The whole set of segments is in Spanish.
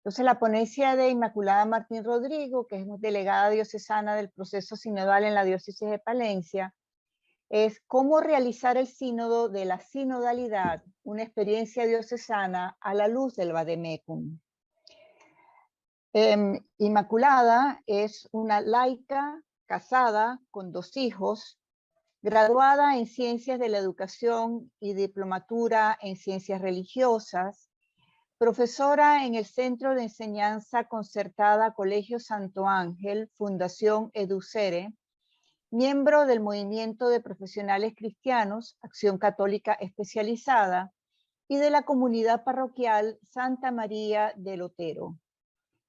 Entonces, la ponencia de Inmaculada Martín Rodrigo, que es delegada diocesana del proceso sinodal en la diócesis de Palencia, es cómo realizar el sínodo de la sinodalidad, una experiencia diocesana a la luz del Vademecum. Inmaculada es una laica casada con 2 hijos, graduada en Ciencias de la Educación y diplomatura en Ciencias Religiosas, profesora en el Centro de Enseñanza Concertada Colegio Santo Ángel, Fundación Educere, miembro del Movimiento de Profesionales Cristianos, Acción Católica Especializada, y de la comunidad parroquial Santa María del Otero.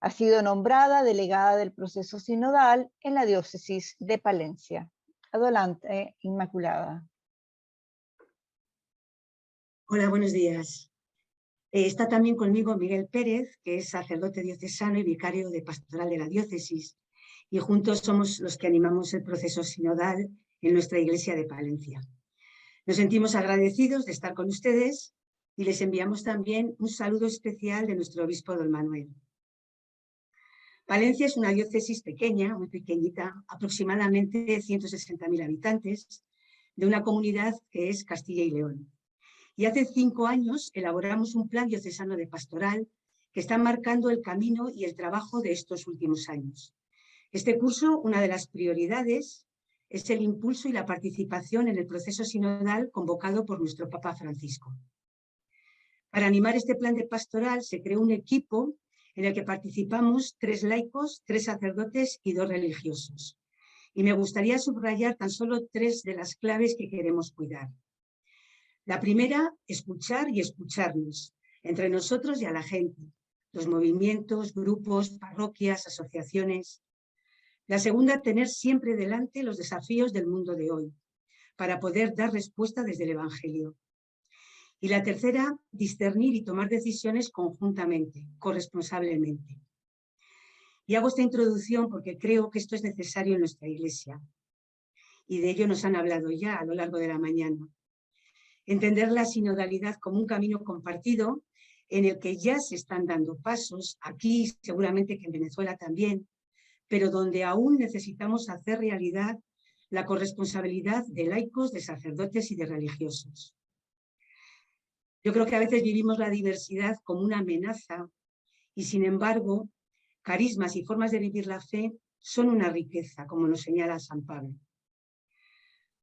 Ha sido nombrada delegada del proceso sinodal en la diócesis de Palencia. Adelante, Inmaculada. Hola, buenos días. Está también conmigo Miguel Pérez, que es sacerdote diocesano y vicario de pastoral de la diócesis, y juntos somos los que animamos el proceso sinodal en nuestra iglesia de Palencia. Nos sentimos agradecidos de estar con ustedes y les enviamos también un saludo especial de nuestro obispo don Manuel. Palencia es una diócesis pequeña, muy pequeñita, aproximadamente 160.000 habitantes, de una comunidad que es Castilla y León. Y hace 5 años elaboramos un plan diocesano de pastoral que está marcando el camino y el trabajo de estos últimos años. Este curso, una de las prioridades, es el impulso y la participación en el proceso sinodal convocado por nuestro Papa Francisco. Para animar este plan de pastoral se creó un equipo en el que participamos 3 laicos, 3 sacerdotes y 2 religiosos. Y me gustaría subrayar tan solo 3 de las claves que queremos cuidar. La primera, escuchar y escucharnos, entre nosotros y a la gente, los movimientos, grupos, parroquias, asociaciones. La segunda, tener siempre delante los desafíos del mundo de hoy, para poder dar respuesta desde el Evangelio. Y la tercera, discernir y tomar decisiones conjuntamente, corresponsablemente. Y hago esta introducción porque creo que esto es necesario en nuestra Iglesia. Y de ello nos han hablado ya a lo largo de la mañana. Entender la sinodalidad como un camino compartido en el que ya se están dando pasos, aquí seguramente que en Venezuela también, pero donde aún necesitamos hacer realidad la corresponsabilidad de laicos, de sacerdotes y de religiosos. Yo creo que a veces vivimos la diversidad como una amenaza y, sin embargo, carismas y formas de vivir la fe son una riqueza, como nos señala San Pablo.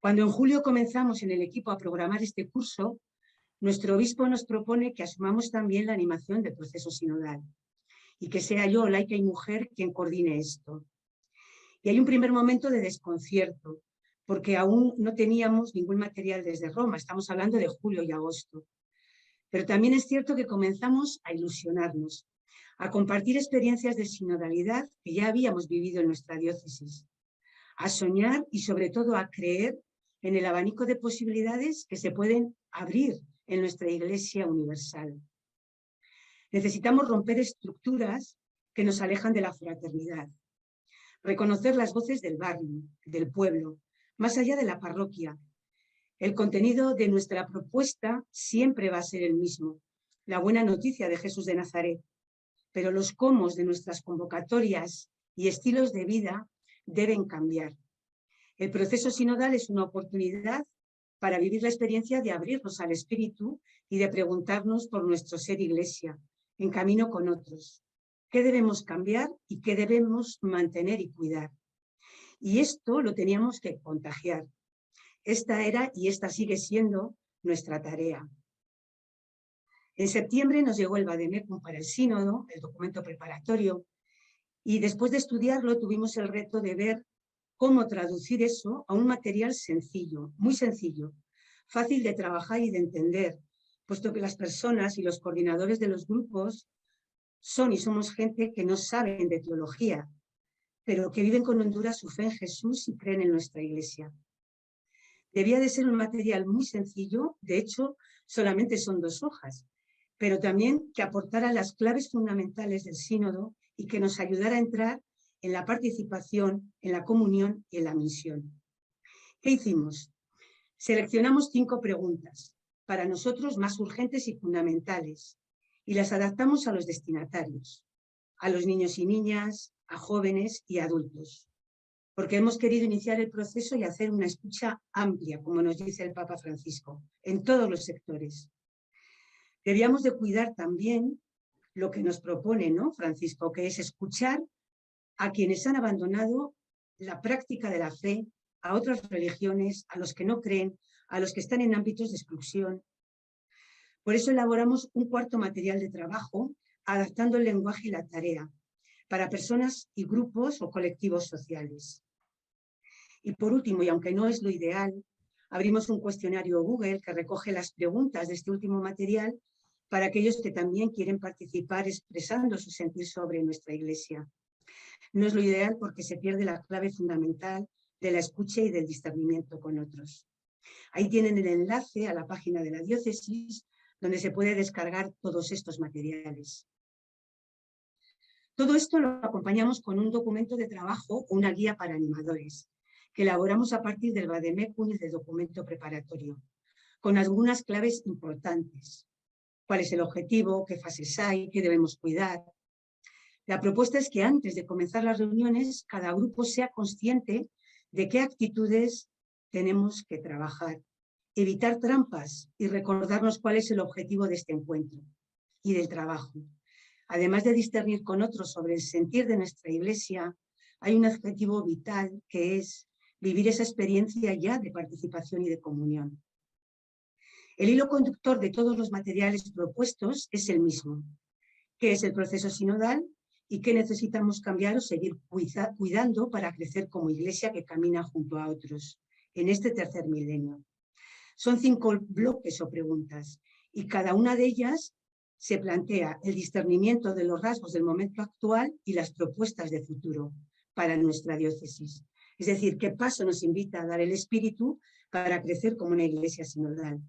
Cuando en julio comenzamos en el equipo a programar este curso, nuestro obispo nos propone que asumamos también la animación del proceso sinodal y que sea yo, laica y mujer, quien coordine esto. Y hay un primer momento de desconcierto, porque aún no teníamos ningún material desde Roma, estamos hablando de julio y agosto. Pero también es cierto que comenzamos a ilusionarnos, a compartir experiencias de sinodalidad que ya habíamos vivido en nuestra diócesis, a soñar y sobre todo a creer en el abanico de posibilidades que se pueden abrir en nuestra Iglesia universal. Necesitamos romper estructuras que nos alejan de la fraternidad, reconocer las voces del barrio, del pueblo, más allá de la parroquia. El contenido de nuestra propuesta siempre va a ser el mismo, la buena noticia de Jesús de Nazaret, pero los cómo de nuestras convocatorias y estilos de vida deben cambiar. El proceso sinodal es una oportunidad para vivir la experiencia de abrirnos al Espíritu y de preguntarnos por nuestro ser Iglesia, en camino con otros. ¿Qué debemos cambiar y qué debemos mantener y cuidar? Y esto lo teníamos que contagiar. Esta era y esta sigue siendo nuestra tarea. En septiembre nos llegó el Vademecum para el sínodo, el documento preparatorio, y después de estudiarlo tuvimos el reto de ver cómo traducir eso a un material sencillo, muy sencillo, fácil de trabajar y de entender, puesto que las personas y los coordinadores de los grupos son y somos gente que no saben de teología, pero que viven con hondura su fe en Jesús y creen en nuestra Iglesia. Debía de ser un material muy sencillo, de hecho, solamente son 2 hojas, pero también que aportara las claves fundamentales del sínodo y que nos ayudara a entrar en la participación, en la comunión y en la misión. ¿Qué hicimos? Seleccionamos 5 preguntas, para nosotros más urgentes y fundamentales, y las adaptamos a los destinatarios, a los niños y niñas, a jóvenes y adultos, porque hemos querido iniciar el proceso y hacer una escucha amplia, como nos dice el Papa Francisco, en todos los sectores. Debíamos de cuidar también lo que nos propone, ¿no, Francisco? Que es escuchar a quienes han abandonado la práctica de la fe, a otras religiones, a los que no creen, a los que están en ámbitos de exclusión. Por eso elaboramos un cuarto material de trabajo, adaptando el lenguaje y la tarea, para personas y grupos o colectivos sociales. Y por último, y aunque no es lo ideal, abrimos un cuestionario Google que recoge las preguntas de este último material para aquellos que también quieren participar expresando su sentir sobre nuestra Iglesia. No es lo ideal porque se pierde la clave fundamental de la escucha y del discernimiento con otros. Ahí tienen el enlace a la página de la diócesis donde se puede descargar todos estos materiales. Todo esto lo acompañamos con un documento de trabajo o una guía para animadores, que elaboramos a partir del Vademecum y del documento preparatorio, con algunas claves importantes. ¿Cuál es el objetivo? ¿Qué fases hay? ¿Qué debemos cuidar? La propuesta es que antes de comenzar las reuniones, cada grupo sea consciente de qué actitudes tenemos que trabajar, evitar trampas y recordarnos cuál es el objetivo de este encuentro y del trabajo. Además de discernir con otros sobre el sentir de nuestra Iglesia, hay un objetivo vital que es vivir esa experiencia ya de participación y de comunión. El hilo conductor de todos los materiales propuestos es el mismo, que es el proceso sinodal y qué necesitamos cambiar o seguir cuidando para crecer como Iglesia que camina junto a otros en este tercer milenio. Son 5 bloques o preguntas y cada una de ellas se plantea el discernimiento de los rasgos del momento actual y las propuestas de futuro para nuestra diócesis. Es decir, qué paso nos invita a dar el Espíritu para crecer como una Iglesia sinodal.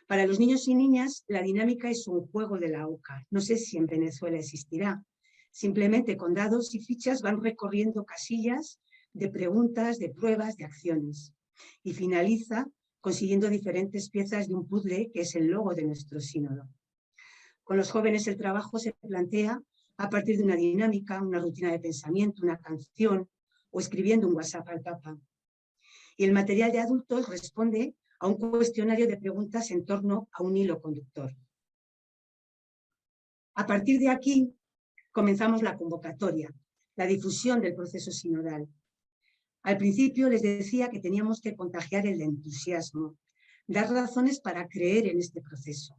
Para los niños y niñas, la dinámica es un juego de la oca. No sé si en Venezuela existirá. Simplemente con dados y fichas van recorriendo casillas de preguntas, de pruebas, de acciones. Y finaliza consiguiendo diferentes piezas de un puzzle que es el logo de nuestro sínodo. Con los jóvenes el trabajo se plantea a partir de una dinámica, una rutina de pensamiento, una canción o escribiendo un WhatsApp al Papa. Y el material de adultos responde a un cuestionario de preguntas en torno a un hilo conductor. A partir de aquí comenzamos la convocatoria, la difusión del proceso sinodal. Al principio les decía que teníamos que contagiar el entusiasmo, dar razones para creer en este proceso.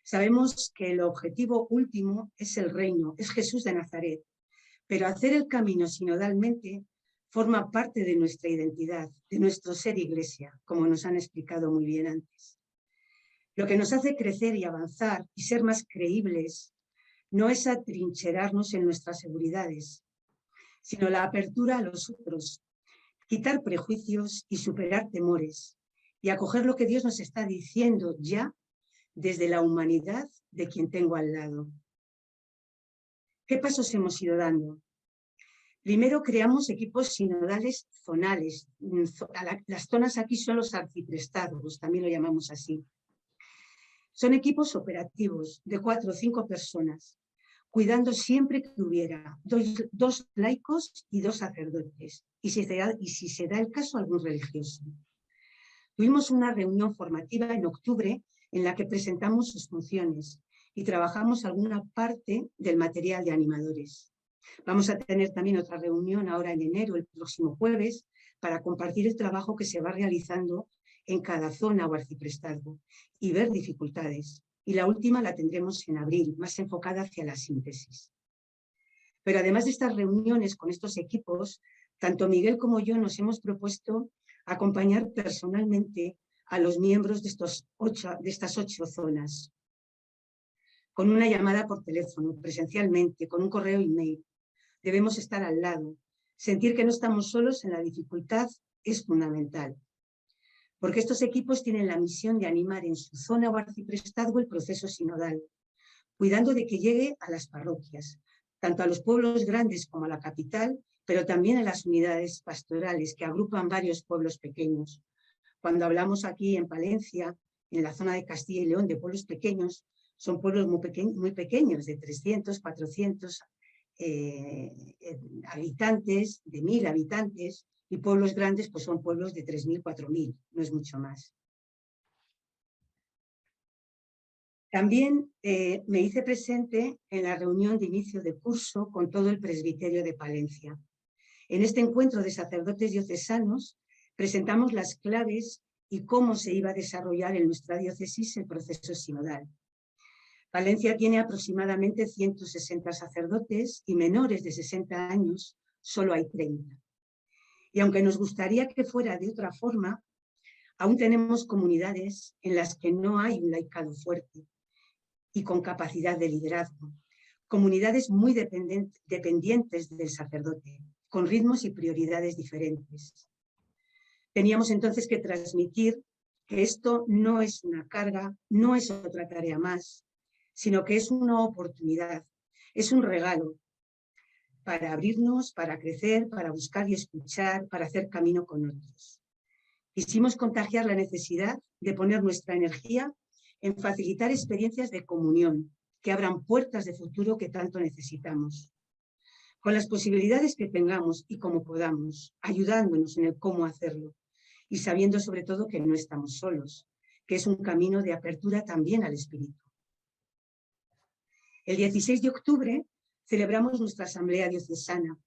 Sabemos que el objetivo último es el reino, es Jesús de Nazaret, pero hacer el camino sinodalmente forma parte de nuestra identidad, de nuestro ser Iglesia, como nos han explicado muy bien antes. Lo que nos hace crecer y avanzar y ser más creíbles no es atrincherarnos en nuestras seguridades, sino la apertura a los otros, quitar prejuicios y superar temores y acoger lo que Dios nos está diciendo ya desde la humanidad de quien tengo al lado. ¿Qué pasos hemos ido dando? Primero creamos equipos sinodales zonales. Las zonas aquí son los arciprestados, también lo llamamos así. Son equipos operativos de 4 o 5 personas, cuidando siempre que hubiera dos laicos y 2 sacerdotes, y si se da el caso, algún religioso. Tuvimos una reunión formativa en octubre en la que presentamos sus funciones y trabajamos alguna parte del material de animadores. Vamos a tener también otra reunión ahora en enero, el próximo jueves, para compartir el trabajo que se va realizando en cada zona o arciprestazgo y ver dificultades. Y la última la tendremos en abril, más enfocada hacia la síntesis. Pero además de estas reuniones con estos equipos, tanto Miguel como yo nos hemos propuesto acompañar personalmente a los miembros de estas 8 zonas, con una llamada por teléfono, presencialmente, con un correo email. Debemos estar al lado. Sentir que no estamos solos en la dificultad es fundamental. porque estos equipos tienen la misión de animar en su zona o arciprestazgo el proceso sinodal, cuidando de que llegue a las parroquias, tanto a los pueblos grandes como a la capital, pero también a las unidades pastorales que agrupan varios pueblos pequeños. Cuando hablamos aquí en Palencia, en la zona de Castilla y León, de pueblos pequeños, son pueblos muy pequeños, de 300, 400 habitantes, de 1000 habitantes, y pueblos grandes pues son pueblos de 3000, 4000, no es mucho más. También me hice presente en la reunión de inicio de curso con todo el presbiterio de Palencia. En este encuentro de sacerdotes diocesanos presentamos las claves y cómo se iba a desarrollar en nuestra diócesis el proceso sinodal. Palencia tiene aproximadamente 160 sacerdotes y menores de 60 años solo hay 30. Y aunque nos gustaría que fuera de otra forma, aún tenemos comunidades en las que no hay un laicado fuerte y con capacidad de liderazgo. Comunidades muy dependientes del sacerdote, con ritmos y prioridades diferentes. Teníamos entonces que transmitir que esto no es una carga, no es otra tarea más, sino que es una oportunidad, es un regalo para abrirnos, para crecer, para buscar y escuchar, para hacer camino con otros. Quisimos contagiar la necesidad de poner nuestra energía en facilitar experiencias de comunión que abran puertas de futuro que tanto necesitamos. Con las posibilidades que tengamos y como podamos, ayudándonos en el cómo hacerlo y sabiendo sobre todo que no estamos solos, que es un camino de apertura también al espíritu. El 16 de octubre celebramos nuestra asamblea diocesana,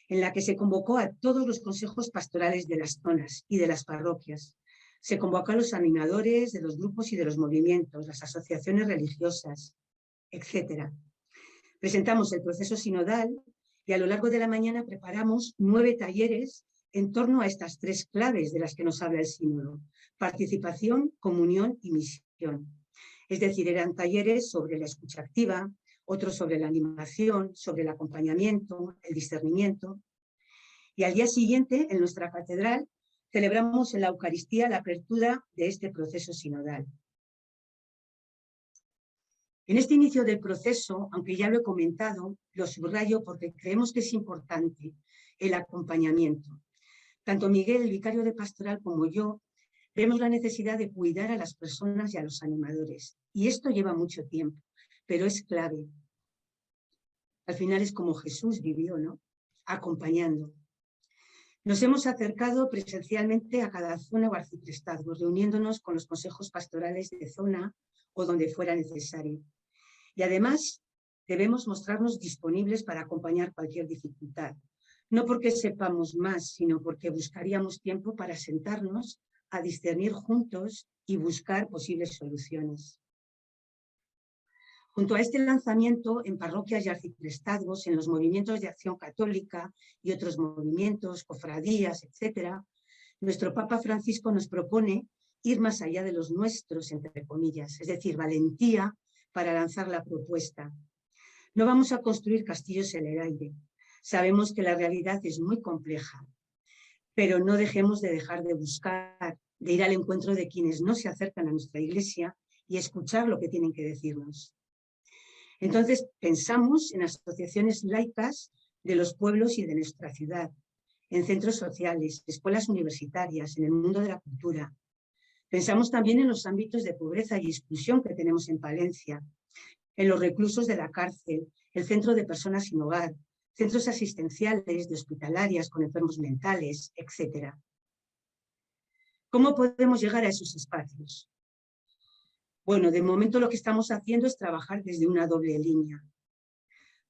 en la que se convocó a todos los consejos pastorales de las zonas y de las parroquias. Se convocó a los animadores de los grupos y de los movimientos, las asociaciones religiosas, etc. Presentamos el proceso sinodal y a lo largo de la mañana preparamos 9 talleres en torno a estas 3 claves de las que nos habla el sínodo: participación, comunión y misión. Es decir, eran talleres sobre la escucha activa, otros sobre la animación, sobre el acompañamiento, el discernimiento. Y al día siguiente, en nuestra catedral, celebramos en la Eucaristía la apertura de este proceso sinodal. En este inicio del proceso, aunque ya lo he comentado, lo subrayo porque creemos que es importante el acompañamiento. Tanto Miguel, el vicario de pastoral, como yo, vemos la necesidad de cuidar a las personas y a los animadores. Y esto lleva mucho tiempo, pero es clave. Al final es como Jesús vivió, ¿no? Acompañando. Nos hemos acercado presencialmente a cada zona o arciprestazgo, reuniéndonos con los consejos pastorales de zona o donde fuera necesario. Y además debemos mostrarnos disponibles para acompañar cualquier dificultad. No porque sepamos más, sino porque buscaríamos tiempo para sentarnos a discernir juntos y buscar posibles soluciones. Junto a este lanzamiento, en parroquias y arciprestazgos, en los movimientos de acción católica y otros movimientos, cofradías, etc., nuestro Papa Francisco nos propone ir más allá de los nuestros, entre comillas, es decir, valentía para lanzar la propuesta. No vamos a construir castillos en el aire. Sabemos que la realidad es muy compleja, pero no dejemos de dejar de buscar, de ir al encuentro de quienes no se acercan a nuestra iglesia y escuchar lo que tienen que decirnos. Entonces, pensamos en asociaciones laicas de los pueblos y de nuestra ciudad, en centros sociales, escuelas universitarias, en el mundo de la cultura. Pensamos también en los ámbitos de pobreza y exclusión que tenemos en Palencia, en los reclusos de la cárcel, el centro de personas sin hogar, centros asistenciales, de hospitalarias con enfermos mentales, etc. ¿Cómo podemos llegar a esos espacios? Bueno, de momento lo que estamos haciendo es trabajar desde una doble línea.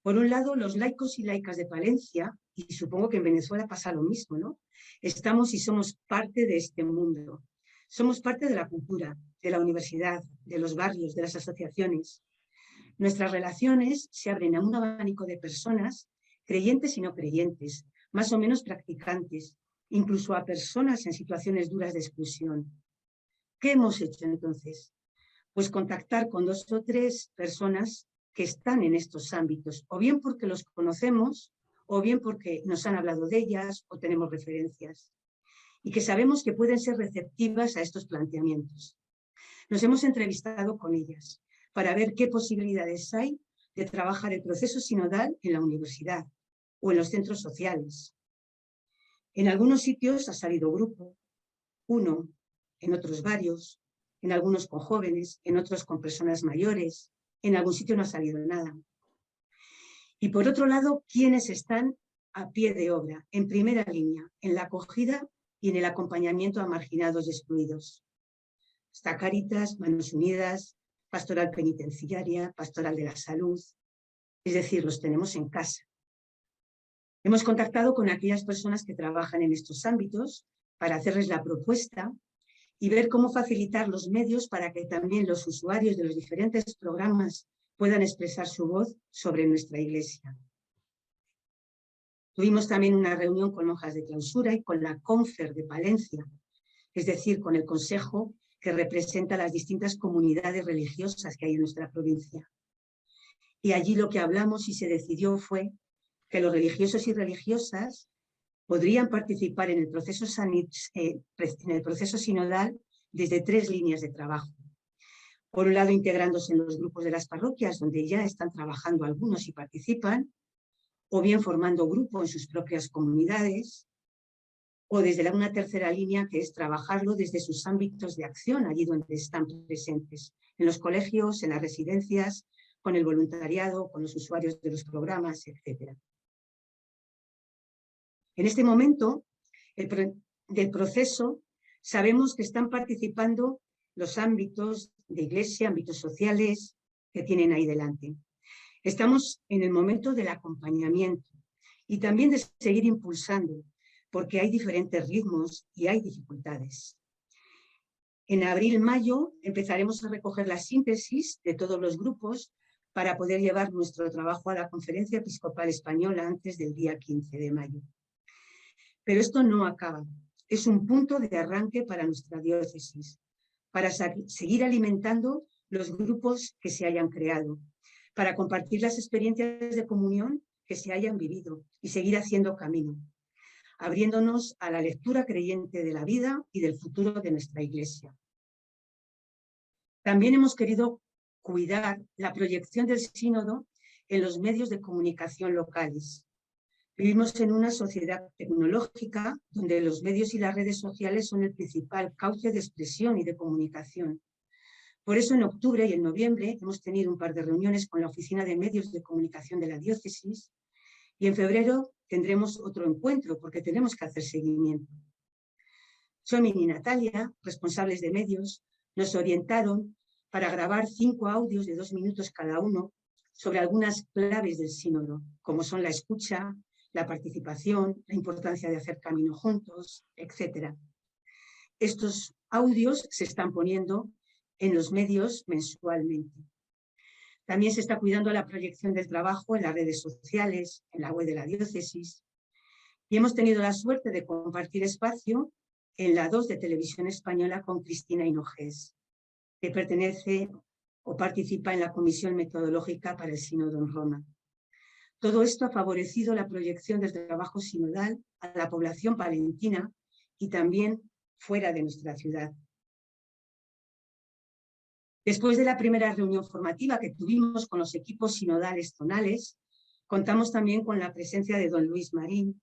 Por un lado, los laicos y laicas de Palencia, y supongo que en Venezuela pasa lo mismo, ¿no? Estamos y somos parte de este mundo. Somos parte de la cultura, de la universidad, de los barrios, de las asociaciones. Nuestras relaciones se abren a un abanico de personas, creyentes y no creyentes, más o menos practicantes, incluso a personas en situaciones duras de exclusión. ¿Qué hemos hecho entonces? Pues contactar con 2 o 3 personas que están en estos ámbitos, o bien porque los conocemos, o bien porque nos han hablado de ellas o tenemos referencias. y que sabemos que pueden ser receptivas a estos planteamientos. Nos hemos entrevistado con ellas para ver qué posibilidades hay de trabajar el proceso sinodal en la universidad o en los centros sociales. En algunos sitios ha salido grupo, uno, en otros varios, en algunos con jóvenes, en otros con personas mayores, en algún sitio no ha salido nada. Y por otro lado, ¿quiénes están a pie de obra, en primera línea, en la acogida y en el acompañamiento a marginados y excluidos? Está Cáritas, Manos Unidas, Pastoral Penitenciaria, Pastoral de la Salud, es decir, los tenemos en casa. Hemos contactado con aquellas personas que trabajan en estos ámbitos para hacerles la propuesta y ver cómo facilitar los medios para que también los usuarios de los diferentes programas puedan expresar su voz sobre nuestra Iglesia. Tuvimos también una reunión con monjas de clausura y con la Confer de Palencia, es decir, con el consejo que representa las distintas comunidades religiosas que hay en nuestra provincia. Y allí lo que hablamos y se decidió fue que los religiosos y religiosas podrían participar en el proceso sinodal desde 3 líneas de trabajo. Por un lado, integrándose en los grupos de las parroquias, donde ya están trabajando algunos y participan, o bien formando grupo en sus propias comunidades, o desde una tercera línea, que es trabajarlo desde sus ámbitos de acción, allí donde están presentes, en los colegios, en las residencias, con el voluntariado, con los usuarios de los programas, etc. En este momento del proceso sabemos que están participando los ámbitos de Iglesia, ámbitos sociales que tienen ahí delante. Estamos en el momento del acompañamiento y también de seguir impulsando, porque hay diferentes ritmos y hay dificultades. En abril-mayo empezaremos a recoger la síntesis de todos los grupos para poder llevar nuestro trabajo a la Conferencia Episcopal Española antes del día 15 de mayo. Pero esto no acaba, es un punto de arranque para nuestra diócesis, para seguir alimentando los grupos que se hayan creado, para compartir las experiencias de comunión que se hayan vivido y seguir haciendo camino, abriéndonos a la lectura creyente de la vida y del futuro de nuestra Iglesia. También hemos querido cuidar la proyección del sínodo en los medios de comunicación locales. Vivimos en una sociedad tecnológica donde los medios y las redes sociales son el principal cauce de expresión y de comunicación. Por eso en octubre y en noviembre hemos tenido un par de reuniones con la Oficina de Medios de Comunicación de la Diócesis y en febrero tendremos otro encuentro porque tenemos que hacer seguimiento. Somin y Natalia, responsables de medios, nos orientaron para grabar 5 audios de 2 minutos cada uno sobre algunas claves del sínodo, como son la escucha, la participación, la importancia de hacer camino juntos, etc. Estos audios se están poniendo en los medios mensualmente. También se está cuidando la proyección del trabajo en las redes sociales, en la web de la diócesis. Y hemos tenido la suerte de compartir espacio en la 2 de Televisión Española con Cristina Hinojés, que pertenece o participa en la Comisión Metodológica para el Sínodo en Roma. Todo esto ha favorecido la proyección del trabajo sinodal a la población palentina y también fuera de nuestra ciudad. Después de la primera reunión formativa que tuvimos con los equipos sinodales zonales, contamos también con la presencia de don Luis Marín,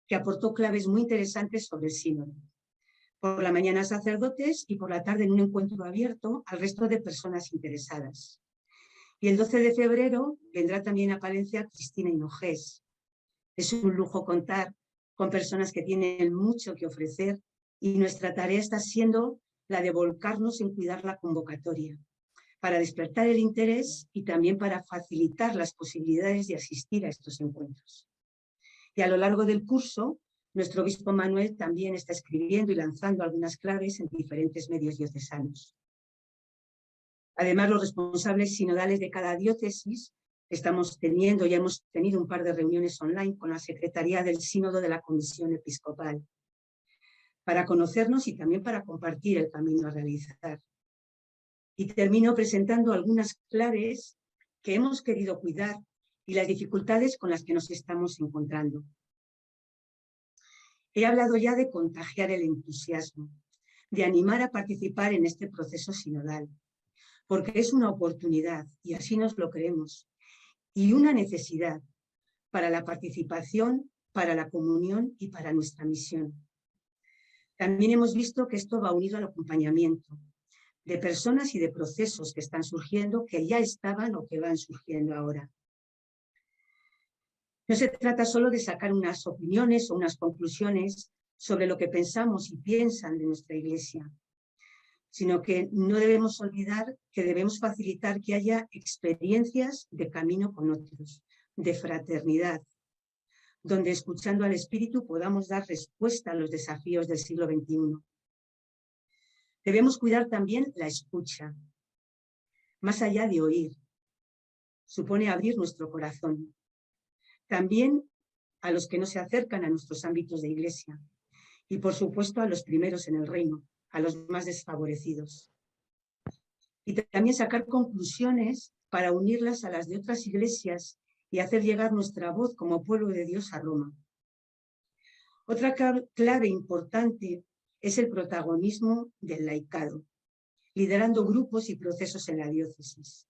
que aportó claves muy interesantes sobre el sínodo. Por la mañana sacerdotes y por la tarde en un encuentro abierto al resto de personas interesadas. Y el 12 de febrero vendrá también a Palencia Cristina Hinojés. Es un lujo contar con personas que tienen mucho que ofrecer y nuestra tarea está siendo la de volcarnos en cuidar la convocatoria, para despertar el interés y también para facilitar las posibilidades de asistir a estos encuentros. Y a lo largo del curso, nuestro obispo Manuel también está escribiendo y lanzando algunas claves en diferentes medios diocesanos. Además, los responsables sinodales de cada diócesis ya hemos tenido un par de reuniones online con la Secretaría del Sínodo de la Comisión Episcopal, para conocernos y también para compartir el camino a realizar. Y termino presentando algunas claves que hemos querido cuidar y las dificultades con las que nos estamos encontrando. He hablado ya de contagiar el entusiasmo, de animar a participar en este proceso sinodal, porque es una oportunidad, y así nos lo creemos, y una necesidad para la participación, para la comunión y para nuestra misión. También hemos visto que esto va unido al acompañamiento de personas y de procesos que están surgiendo, que ya estaban o que van surgiendo ahora. No se trata solo de sacar unas opiniones o unas conclusiones sobre lo que pensamos y piensan de nuestra Iglesia, sino que no debemos olvidar que debemos facilitar que haya experiencias de camino con otros, de fraternidad, donde escuchando al Espíritu podamos dar respuesta a los desafíos del siglo XXI. Debemos cuidar también la escucha, más allá de oír. Supone abrir nuestro corazón. También a los que no se acercan a nuestros ámbitos de Iglesia y, por supuesto, a los primeros en el reino, a los más desfavorecidos. Y también sacar conclusiones para unirlas a las de otras iglesias y hacer llegar nuestra voz como pueblo de Dios a Roma. Otra clave importante es el protagonismo del laicado, liderando grupos y procesos en la diócesis.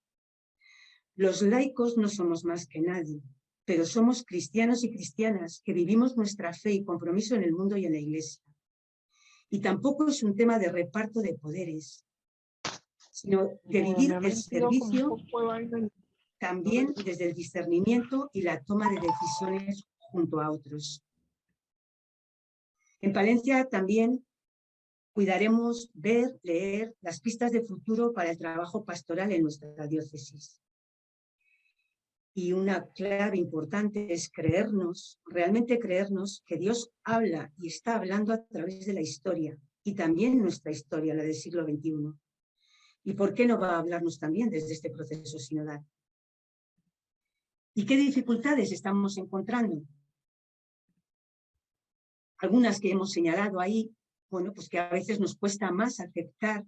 Los laicos no somos más que nadie, pero somos cristianos y cristianas que vivimos nuestra fe y compromiso en el mundo y en la Iglesia. Y tampoco es un tema de reparto de poderes, sino de vivir el servicio también desde el discernimiento y la toma de decisiones junto a otros. En Palencia también cuidaremos ver, leer las pistas de futuro para el trabajo pastoral en nuestra diócesis. Y una clave importante es creernos, realmente creernos que Dios habla y está hablando a través de la historia y también nuestra historia, la del siglo XXI. ¿Y por qué no va a hablarnos también desde este proceso sinodal? ¿Y qué dificultades estamos encontrando? Algunas que hemos señalado ahí, bueno, pues que a veces nos cuesta más aceptar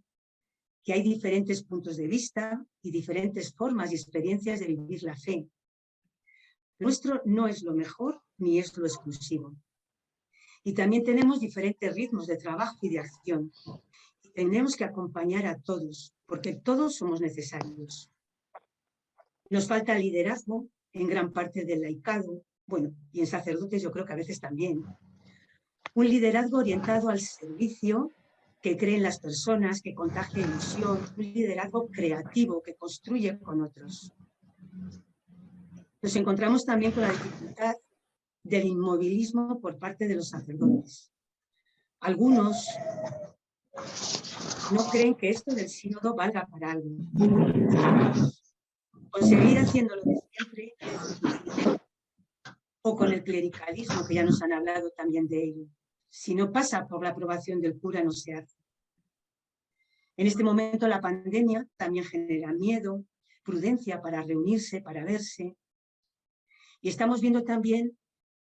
que hay diferentes puntos de vista y diferentes formas y experiencias de vivir la fe. Nuestro no es lo mejor ni es lo exclusivo. Y también tenemos diferentes ritmos de trabajo y de acción. Y tenemos que acompañar a todos, porque todos somos necesarios. Nos falta liderazgo en gran parte del laicado, bueno, y en sacerdotes yo creo que a veces también. Un liderazgo orientado al servicio, que cree en las personas, que contagia ilusión, un liderazgo creativo que construye con otros. Nos encontramos también con la dificultad del inmovilismo por parte de los sacerdotes. Algunos no creen que esto del sínodo valga para algo. Conseguir haciendo lo de siempre es difícil. O con el clericalismo, que ya nos han hablado también de ello. Si no pasa por la aprobación del cura, no se hace. En este momento la pandemia también genera miedo, prudencia para reunirse, para verse. Y estamos viendo también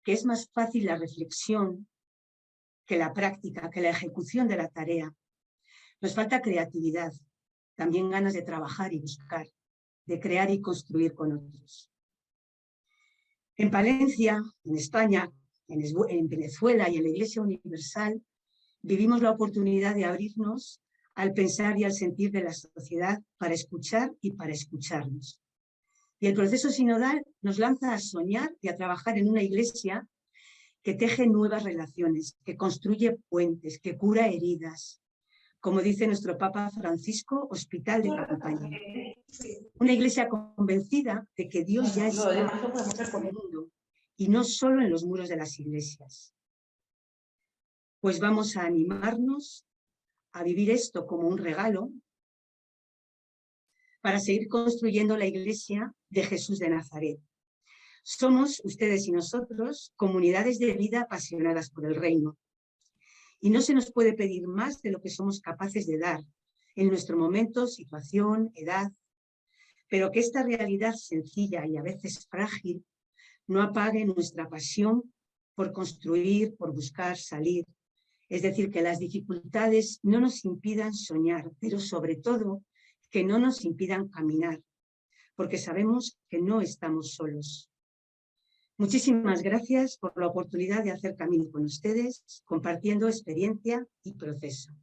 que es más fácil la reflexión que la práctica, que la ejecución de la tarea. Nos falta creatividad, también ganas de trabajar y buscar, de crear y construir con otros. En Palencia, en España, en Venezuela y en la Iglesia Universal, vivimos la oportunidad de abrirnos al pensar y al sentir de la sociedad para escuchar y para escucharnos. Y el proceso sinodal nos lanza a soñar y a trabajar en una iglesia que teje nuevas relaciones, que construye puentes, que cura heridas. Como dice nuestro Papa Francisco, hospital de campaña. Una iglesia convencida de que Dios ya está en el mundo y no solo en los muros de las iglesias. Pues vamos a animarnos a vivir esto como un regalo para seguir construyendo la iglesia de Jesús de Nazaret. Somos, ustedes y nosotros, comunidades de vida apasionadas por el reino. Y no se nos puede pedir más de lo que somos capaces de dar en nuestro momento, situación, edad, pero que esta realidad sencilla y a veces frágil no apague nuestra pasión por construir, por buscar, salir. Es decir, que las dificultades no nos impidan soñar, pero sobre todo que no nos impidan caminar, porque sabemos que no estamos solos. Muchísimas gracias por la oportunidad de hacer camino con ustedes, compartiendo experiencia y proceso.